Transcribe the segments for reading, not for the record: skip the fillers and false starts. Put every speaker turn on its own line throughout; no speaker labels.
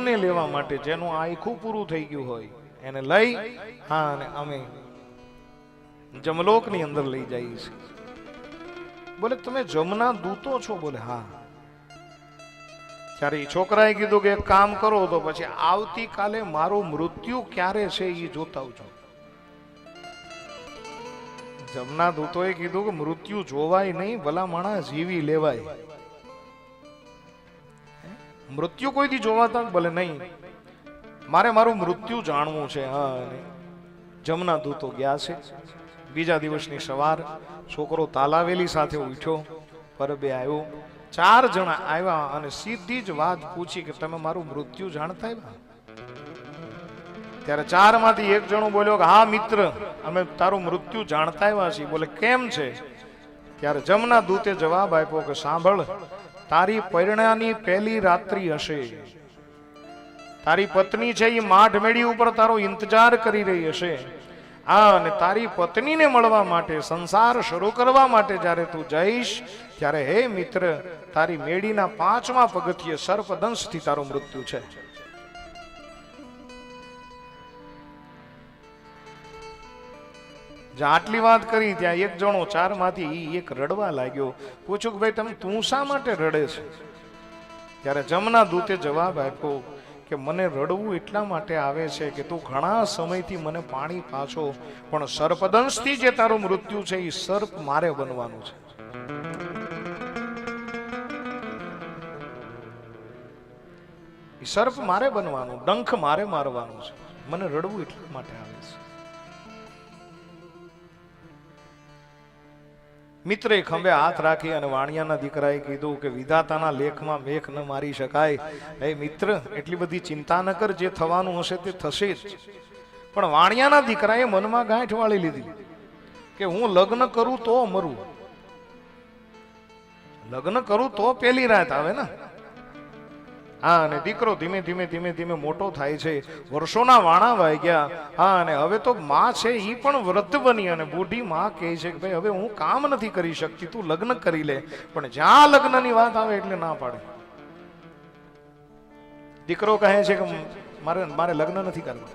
સ્ત્રીઓને લેવા માટે જેનું આખું પૂરું થઈ ગયું હોય એને લઈ અને અમે જમલોકની અંદર લઈ જઈએ છીએ. બોલે તમે જમના દૂતો છો? બોલે હા. ત્યારે છોકરાએ કીધું કે એક કામ કરો તો પછી આવતીકાલે મારું મૃત્યુ ક્યારે છે એ જોતા આવજો. જમના દૂતોએ કીધું કે મૃત્યુ જોવાય નહીં, ભલા માણા જીવી લેવાય. મૃત્યુ કોઈથી જોવાતા? બોલે નહીં, મારે મારું મૃત્યુ જાણવું છે. હા, જમના દૂતો ગયા છે. બીજા દિવસની સવાર છોકરો તાલાવેલી સાથે ઉઠ્યો, પરબે આવ્યો. 4 જણા આવ્યા અને સીધી જ વાત પૂછી કે તમે મારું મૃત્યુ જાણતા આવ્યા? ત્યારે 4 માંથી એક જણો બોલ્યો કે હા મિત્ર, અમે તારું મૃત્યુ જાણતા આવ્યા છીએ. બોલે કેમ છે? ત્યારે જમના દૂતે જવાબ આપ્યો કે સાંભળ, તારી પરણાની પહેલી રાત્રિ હશે. તારી પત્ની છે એ માઠ મેળી ઉપર તારો ઇંતજાર કરી રહી હશે. અને તારી પત્નીને મળવા માટે, સંસાર શરૂ કરવા માટે જ્યારે તું જઈશ ત્યારે હે મિત્ર, તારી મેડીના 5મા પગથિયે સર્પદંશથી તારું મૃત્યુ છે. આટલી વાત કરી ત્યાં એક જણો 4 માંથી એક રડવા લાગ્યો. પૂછ્યું કે ભાઈ તું શા માટે રડે છે? ત્યારે જમના દૂતે જવાબ આપ્યો કે મને રડવું એટલા માટે આવે છે કે તું ઘણા સમયથી મને પાણી પાછો, પણ સર્પદંશથી જે તારું મૃત્યુ છે એ સર્પ મારે બનવાનું છે. સર્પ મારે બનવાનું, ડંખ મારે મારવાનું છે. મને રડવું એટલા માટે આવે છે. મિત્રે ખંભે હાથ રાખી અને વાણિયાના દીકરાએ કીધું કે વિધાતાના લેખમાં મેખ ન મારી શકાય. હે મિત્ર, એટલી બધી ચિંતા ન કર, જે થવાનું હશે તે થશે જ. પણ વાણિયાના દીકરાએ મનમાં ગાંઠ વાળી લીધી કે હું લગ્ન કરું તો મરું, લગ્ન કરું તો પેલી રાત આવે ને. હા, અને દીકરો ધીમે ધીમે ધીમે ધીમે મોટો થાય છે. વર્ષોના વાણા વાઈ ગયા. હા, અને હવે તો માં છે એ પણ વૃદ્ધ બની અને બુઢી માં કહે છે કે ભાઈ હવે હું કામ નથી કરી શકતી, તું લગ્ન કરી લે. પણ જ્યાં લગ્નની વાત આવે એટલે ના પાડે. દીકરો કહે છે કે મારે લગ્ન નથી કરવા.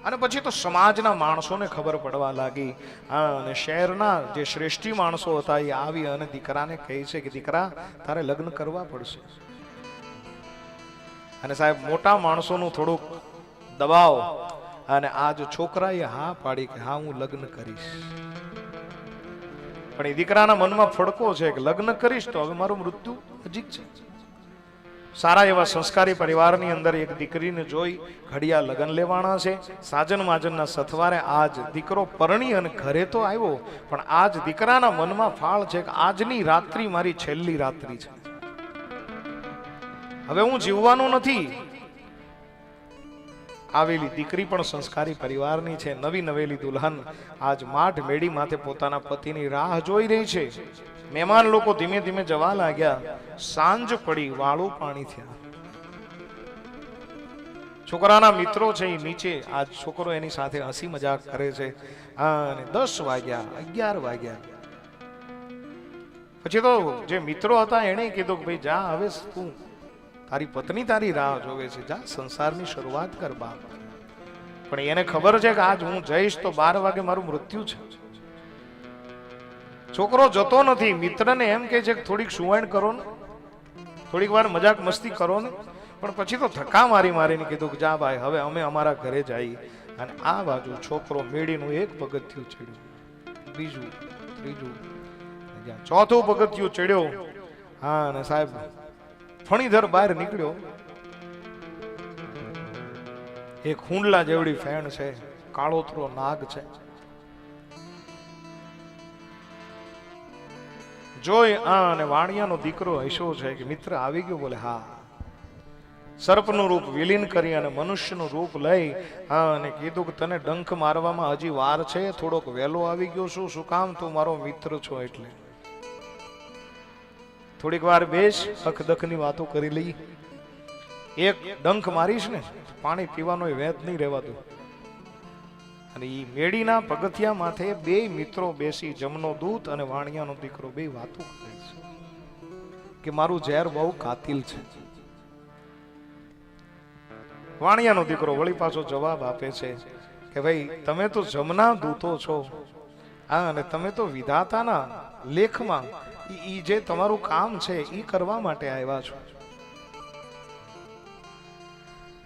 અને પછી તો સમાજના માણસોને ખબર પડવા લાગી. અને શહેરના જે શ્રેષ્ઠી માણસો હતા એ આવી અને દીકરાને કહે છે કે દીકરા, તારે લગ્ન કરવા પડશે. અને સાહેબ મોટા માણસોનું થોડુંક દબાવ, અને આજ છોકરાએ હા પાડી કે હા હું લગ્ન કરીશ. પણ એ દીકરાના મનમાં ફડકો છે કે લગ્ન કરીશ તો હવે મારું મૃત્યુ નજીક છે. સારા એવા સંસ્કારી પરિવારની અંદર એક દીકરીને જોઈ ઘડિયા લગ્ન લેવાના છે. સાજન માજનના સથવારે આજ દીકરો પરણી અને ઘરે તો આવ્યો, પણ આજ દીકરાના મનમાં ફાળ છે કે આજની રાત્રિ મારી છેલ્લી રાત્રિ છે, હવે હું જીવવાનું નથી. આવેલી દીકરી પણ સંસ્કારી પરિવારની છે. નવી નવેલી દુલ્હન આજ માઠ મેડી માથે પોતાના પતિની રાહ જોઈ રહી છે. મહેમાન લોકો ધીમે ધીમે જવા લાગ્યા. સાંજ પડી, વાળું પાણી થયા. છોકરાના મિત્રો છે એ નીચે, આ છોકરો એની સાથે હસી મજાક કરે છે. અને 10 વાગ્યા, 11 વાગ્યા. પછી તો જે મિત્રો હતા એને કીધું કે ભાઈ જા, હવે તું, તારી પત્ની તારી રાહ જોવે છે, જા સંસારની શરૂઆત કર બાપ. પણ એને ખબર છે કે આજ હું જઈશ તો 12 વાગે મારું મૃત્યુ છે. છોકરો જતો નથી. મિત્રને એમ કહે છે કે થોડીક સુવાણ કરો ને, થોડીક વાર મજાક મસ્તી કરો ને. પણ પછી તો ધક્કા મારી મારીને કીધું કે જા ભાઈ, હવે અમે અમારા ઘરે જઈએ. અને આ બાજુ છોકરો મેડીનું એક પગથિયું ચડ્યું, બીજું, ત્રીજું, ચોથું પગથિયું ચડ્યો. હા, અને સાહેબ ફણીધર બહાર નીકળ્યો. એક હુંડલા જેવડી ફેણ છે, કાળોતરો નાગ છે. જોઈ અને વાણિયાનો દીકરો હસ્યો છે કે મિત્ર આવી ગયો. બોલે હા. સર્પનું રૂપ વિલીન કરી અને મનુષ્યનું રૂપ લઈ અને કીધું કે તને ડંખ મારવામાં હજી વાર છે, થોડોક વહેલો આવી ગયો છું. શું કામ? તું મારો મિત્ર છો એટલે. થોડીક વાર બેસ, અખદખની વાતો કરી લઈ. એક ડંખ મારીશ ને પાણી પીવાનો વેત નહીં રહેવાતું. અને એ મેડીના પગથિયા માથે 2 મિત્રો બેસી, જમનો દૂત અને વાણિયાનો દીકરો, 2 વાતો કરે છે કે મારું ઝેર બહુ કાતિલ છે. વાણિયાનો દીકરો વળી પાછો જવાબ આપે છે કે ભાઈ તમે તો જમના દૂતો છો, હા, અને તમે તો વિધાતાના લેખમાં ઈ જે તમારું કામ છે ઈ કરવા માટે આવ્યા છો.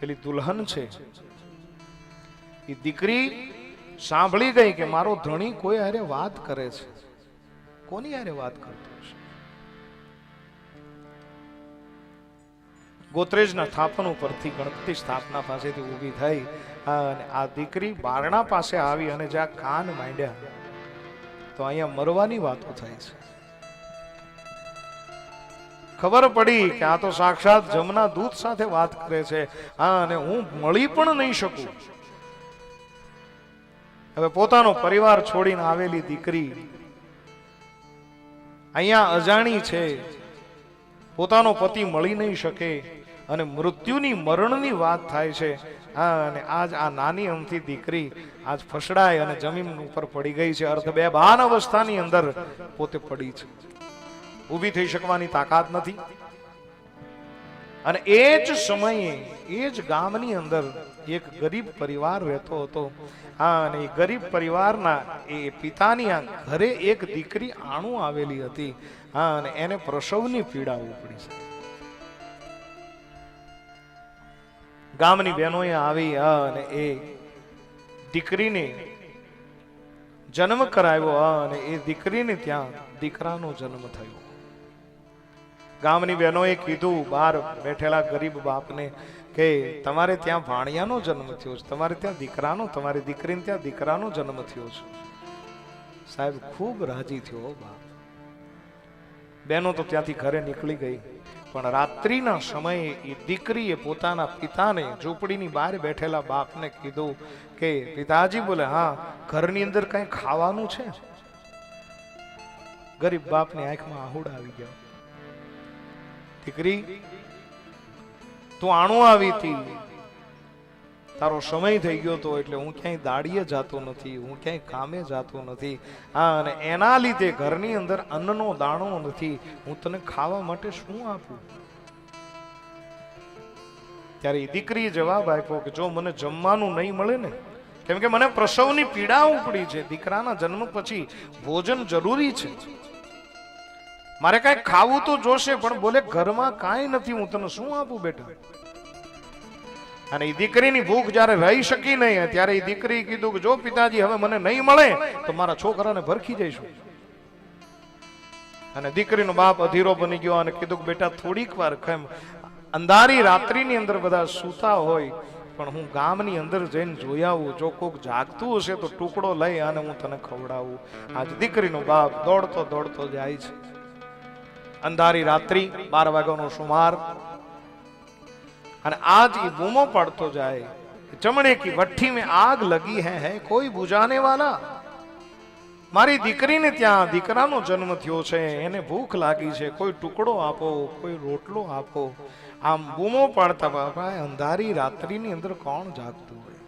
પેલી દુલ્હન છે ઈ દીકરી સાંભળી ગઈ કે મારો ધણી કોઈ હારે વાત કરે છે. કોની હારે વાત કરતો છે? ગોત્રેજના સ્થાપન ઉપરથી ગણપતિ સ્થાપના પાસેથી ઊભી થઈ અને આ દીકરી બારણા પાસે આવી અને જ્યાં કાન માંડ્યા તો અહીંયા મરવાની વાતો થાય છે. ખબર પડી કે આ તો સાક્ષાત જમના દૂત સાથે વાત કરે છે, હા, અને હું મળી પણ નહીં શકું. હવે પોતાનો પરિવાર છોડીને આવેલી દીકરી અહીંયા અજાણી છે, પોતાનો પતિ મળી નહીં શકે અને મૃત્યુની મરણની વાત થાય છે, હા, અને આજ આ નાની અમથી દીકરી આજ ફસડાય અને જમીન ઉપર પડી ગઈ છે. અર્થ બેભાન અવસ્થાની અંદર પોતે પડી છે, ઊભી થઈ શકવાની તાકાત નથી. અને એ જ સમયે એ જ ગામની અંદર એક ગરીબ પરિવાર રહેતો હતો, હા, અને એ ગરીબ પરિવારના એ પિતાની આ ઘરે એક દીકરી આણું આવેલી હતી, હા, અને એને પ્રસવની પીડા ઉપડી છે. ગામની બહેનોએ આવી અને એ દીકરીને જન્મ કરાવ્યો, અને એ દીકરીને ત્યાં દીકરાનો જન્મ થયો. ગામની બહેનોએ કીધું બહાર બેઠેલા ગરીબ બાપને કે તમારે ત્યાં ભાણિયાનો જન્મ થયો છે, તમારે ત્યાં દીકરાનો, તમારી દીકરીને ત્યાં દીકરાનો જન્મ થયો છે. સાહેબ ખૂબ રાજી થયો બાપ. બહેનો તો ત્યાંથી ઘરે નીકળી ગઈ, પણ રાત્રિના સમયે એ દીકરીએ પોતાના પિતાને ઝૂંપડીની બહાર બેઠેલા બાપને કીધું કે પિતાજી, બોલે હા, ઘરની અંદર કઈ ખાવાનું છે? ગરીબ બાપની આંખમાં આહુડા આવી ગયા. દીકરી, તું આણું આવી હતી, તારો સમય થઈ ગયો તો એટલે હું ક્યાંય દાડીએ જાતો નથી, હું ક્યાંય કામે જાતો નથી, હા, અને એના લીધે ઘરની અંદર અન્નનો દાણો નથી, હું તને ખાવા માટે શું આપું? ત્યારે એ દીકરીએ જવાબ આપ્યો કે જો મને જમવાનું નહીં મળે ને, કેમ કે મને પ્રસવની પીડા ઉપડી છે, દીકરાના જન્મ પછી ભોજન જરૂરી છે, મારે કઈ ખાવું તો જોશે, પણ બોલે ઘરમાં કાંઈ નથી, હું તને શું આપું બેટા? અને એ દીકરીની ભૂખ જ્યારે રહી શકી નહીં ત્યારે એ દીકરી કીધું કે જો પિતાજી હવે મને નહીં મળે તો મારા છોકરાને ભરખી જઈશું. અને દીકરીનો બાપ અધીરો બની ગયો અને કીધું કે બેટા થોડીક વાર કેમ, અંધારી રાત્રિની અંદર બધા સૂતા હોય, પણ હું ગામની અંદર જઈને જોઈ આવું, જો કોક જાગતું હશે તો ટુકડો લઈ અને હું તને ખવડાવું. આજ દીકરીનો બાપ દોડતો દોડતો જાય છે. અંધારી રાત્રિ 12 વાગ્યાનો સુમાર, અને आज ये बूमो पड़तो जाए, चमड़े की भट्टी में आग लगी है कोई बुझाने वाला? मारी दीकरी ने त्या दीकरानो जन्म थयो छे, एने भूख लागी छे, कोई टुकड़ो आपो, कोई रोटलो आपो. आम बूमो पड़ता बापा अंधारी रात्रिनी अंदर कोण जागतुं होय?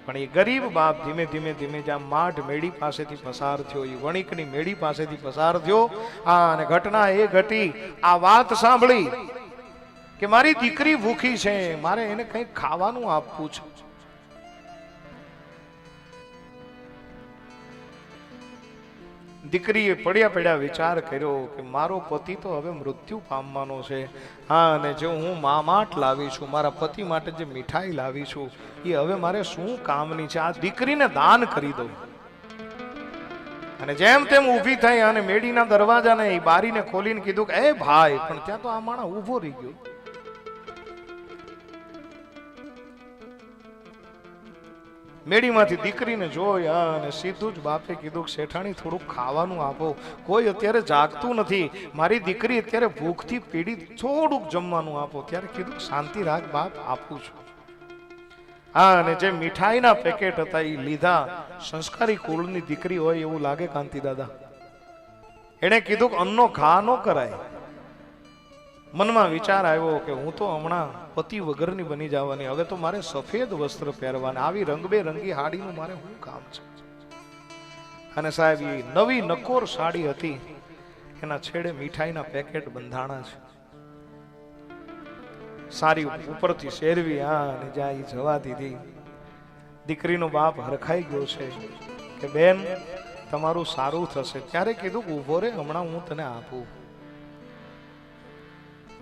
पण ए गरीब बाप धीमे धीमे धीमे ज्यां माठ मेड़ी पासेथी पसार थयो, ए वणिकनी मेड़ी पासेथी पसार थयो, અને ઘટના એ ઘટી. આ વાત સાંભળી કે મારી દીકરી ભૂખી છે, મારે એને કંઈક ખાવાનું આપવું છે. દીકરીએ પડ્યા પડ્યા વિચાર કર્યો કે મારો પતિ તો હવે મૃત્યુ પામવાનો છે, હા, અને જો હું મામાટ લાવી છું, મારા પતિ માટે જે મીઠાઈ લાવી છું એ હવે મારે શું કામની છે, આ દીકરીને દાન કરી દઉં. અને જેમ તેમ ઊભી થઈ અને મેડીના દરવાજાને એ બારીને ખોલીને કીધું કે એ ભાઈ, પણ ત્યાં તો આ માણસ ઊભો રહી ગયો. મેડીમાંથી દીકરીને જોઈ અને સીધું જ બાપે કીધું કે શેઠાણી થોડુંક ખાવાનું આપો, કોઈ અત્યારે જાગતું નથી, મારી દીકરી અત્યારે ભૂખથી પીડિત, થોડુંક જમવાનું આપો. ત્યારે કીધું શાંતિ રાખ બાપ, આપું છું. હા, અને જે મીઠાઈના પેકેટ હતા એ લીધા. સંસ્કારી કુળની દીકરી હોય એવું લાગે કાંતિ દાદા. એને કીધું કે અન્નનો ઘા ન કરાય. મનમાં વિચાર આવ્યો કે હું તો હમણાં પતિ વગરની બની જવાની, હવે તો મારે સફેદ વસ્ત્ર પહેરવાના, આવી રંગબેરંગી હાડીનું મારે શું કામ છે? અને સાહેબ એ નવી નકોર સાડી હતી, એના છેડે મીઠાઈના પેકેટ બંધાણા છે. સારી ઉપરથી શેરવી અને જાય જવા દીધી. દીકરીનો બાપ હરખાઈ ગયો છે કે બેન તમારું સારું થશે. ત્યારે કીધું ઉભો રે, હમણાં હું તને આપું.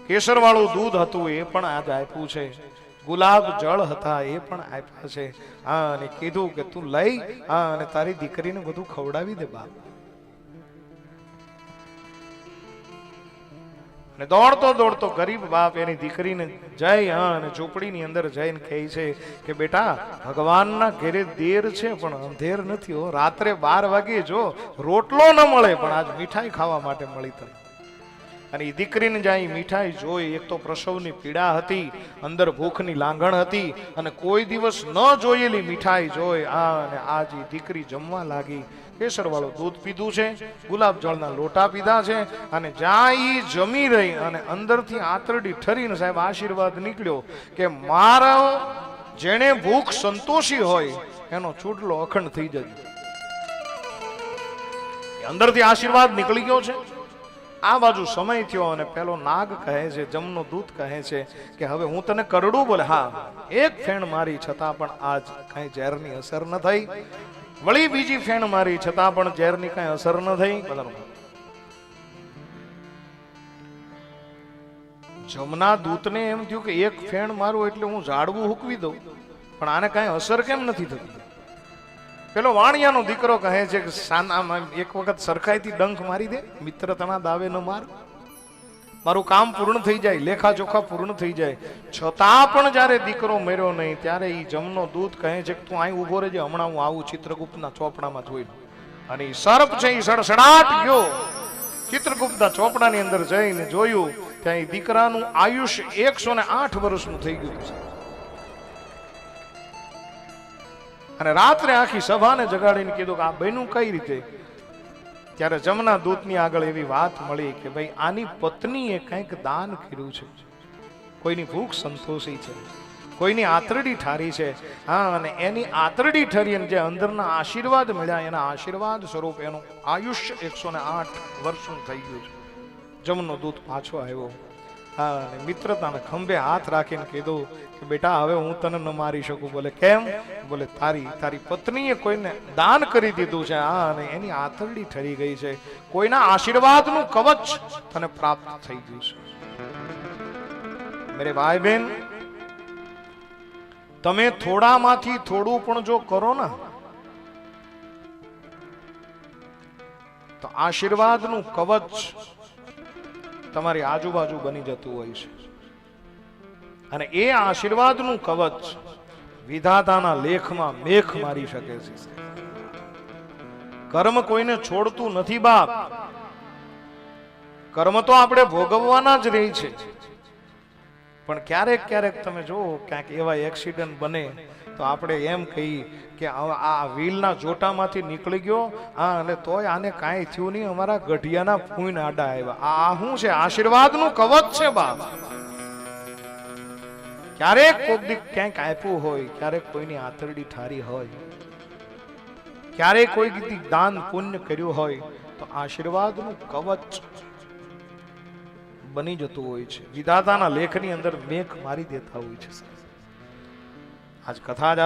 કેસર વાળું દૂધ હતું એ પણ આજ આપ્યું છે, ગુલાબ જળ હતા એ પણ આપ્યા છે. અને કીધું કે તું લઈ અને તારી દીકરીને બધું ખવડાવી દે બાપ. અને દોડતો દોડતો ગરીબ બાપ એની દીકરીને જઈ અને ઝૂંપડીની અંદર જઈને કહે છે કે બેટા ભગવાનના ઘેરે દેર છે પણ અંધેર નથી હો. રાત્રે 12 વાગે જો રોટલો ન મળે પણ આજ મીઠાઈ ખાવા માટે મળી તને. અને એ દીકરીને જાય મીઠાઈ જોઈ, એક તો પ્રસવની પીડા હતી, અંદર ભૂખની લાંઘણ હતી, અને કોઈ દિવસ ન જોયેલી મીઠાઈ જોઈ અને આજ એ દીકરી જમવા લાગી. કેસર વાળું દૂધ પીધું છે, ગુલાબ જળના લોટા પીધા છે, અને જાય જમી રહી અને અંદરથી આંતરડી ઠરીને સાહેબ આશીર્વાદ નીકળ્યો કે મારો જેણે ભૂખ સંતોષી હોય એનો ચૂડલો અખંડ થઈ જજો. અંદરથી આશીર્વાદ નીકળી ગયો છે. આ બાજુ સમય થયો અને પેલો નાગ કહે છે, જમનો દૂત કહે છે કે હવે હું તને કરડું? બોલે હા. એક ફેણ મારી છતાં પણ આજ કઈ ઝેરની અસર ન થઈ. વળી બીજી ફેણ મારી છતાં પણ ઝેરની કઈ અસર ન થઈ. જમના દૂતને એમ થયું કે એક ફેણ મારું એટલે હું ઝાડવું હુકવી દઉં, પણ આને કઈ અસર કેમ નથી થતી? પેલો વાણિયાનો દીકરો કહે છે કે સાનામાં એક વખત સરખાઈથી ડંખ મારી દે, મિત્રતાના દાવે ન માર. મારું કામ પૂર્ણ થઈ જાય, લેખા જોખા પૂર્ણ થઈ જાય. છતાં પણ જ્યારે દીકરો મર્યો નહીં ત્યારે એ જમનો દૂત કહે છે કે તું અહીં ઉભો રહેજે, હમણાં હું આવું ચિત્રગુપ્તના ચોપડામાં જોઈ. અને એ સર્પ છે એ સડસડાટ ગયો ચિત્રગુપ્તના ચોપડાની અંદર જઈને જોયું ત્યાં એ દીકરાનું આયુષ્ય 108 વર્ષનું થઈ ગયું છે. અને રાત્રે આખી સભાને જગાડીને કીધું કે આ બન્યું કઈ રીતે? ત્યારે જમના દૂતની આગળ એવી વાત મળી કે ભાઈ આની પત્નીએ કંઈક દાન કર્યું છે, કોઈની ભૂખ સંતોષી છે, કોઈની આંતરડી ઠારી છે. હા, અને એની આંતરડી ઠરી અને જે અંદરના આશીર્વાદ મળ્યા એના આશીર્વાદ સ્વરૂપ એનું આયુષ્ય 108 વર્ષનું થઈ ગયું છે. જમનો દૂત પાછો આવ્યો. હા, અને મિત્રતાના ખંભે હાથ રાખીને કીધું કે બેટા હવે હું તને ન મારી શકું. બોલે કેમ? બોલે તારી પત્નીએ કોઈને દાન કરી દીધું છે, હા, અને એની આંતરડી ઠરી ગઈ છે, કોઈના આશીર્વાદનું કવચ તને પ્રાપ્ત થઈ ગયું છે. મેરે ભાઈ બહેન, તમે થોડામાંથી થોડું પણ જો કરો ને તો આશીર્વાદનું કવચ તમારી આજુબાજુ બની જતું હોય છે. અને એ આશીર્વાદનું કવચ વિધાતાના લેખમાં મેખ મારી શકે છે. કર્મ કોઈને છોડતું નથી બાપ. કર્મ તો આપણે ભોગવવાના જ રહી છે. પણ ક્યારેક ક્યારેક તમે જો ક્યાંક એવા એક્સિડન્ટ બને તો આપણે એમ કહી કે આ વ્હીલના જોટામાંથી નીકળી ગયો, હા, અને તોય આને કાંઈ થયું નહીં, અમારા ગઢિયાના ફૂન આડા આવ્યા. આ શું છે? આશીર્વાદનું કવચ છે બાપ. ક્યારેક કોક દી ક્યાંક આપ્યું હોય, ક્યારેક કોઈની આંતરડી ઠારી હોય, ક્યારેક કોઈ દાન પુણ્ય કર્યું હોય તો આશીર્વાદનું કવચ બની જતું હોય છે. વિધાતાના લેખની અંદર મેખ મારી દેતા હોય છે. આજ કથા જ